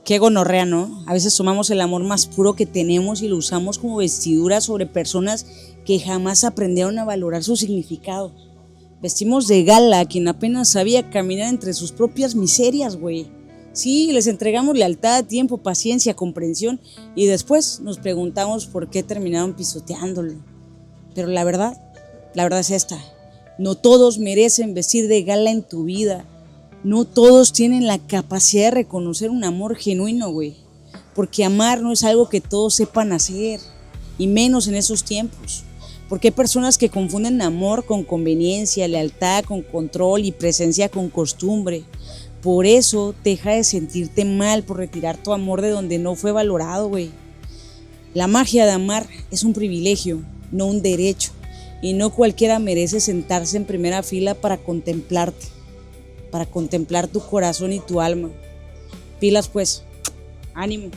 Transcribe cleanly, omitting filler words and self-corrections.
Qué gonorrea, ¿no? A veces tomamos el amor más puro que tenemos y lo usamos como vestidura sobre personas que jamás aprendieron a valorar su significado. Vestimos de gala a quien apenas sabía caminar entre sus propias miserias, güey. Sí, les entregamos lealtad, tiempo, paciencia, comprensión y después nos preguntamos por qué terminaron pisoteándolo. Pero la verdad es esta. No todos merecen vestir de gala en tu vida. No todos tienen la capacidad de reconocer un amor genuino, güey. Porque amar no es algo que todos sepan hacer, y menos en esos tiempos. Porque hay personas que confunden amor con conveniencia, lealtad con control y presencia con costumbre. Por eso deja de sentirte mal por retirar tu amor de donde no fue valorado, güey. La magia de amar es un privilegio, no un derecho. Y no cualquiera merece sentarse en primera fila para contemplarte, para contemplar tu corazón y tu alma. Pilas pues, ánimo.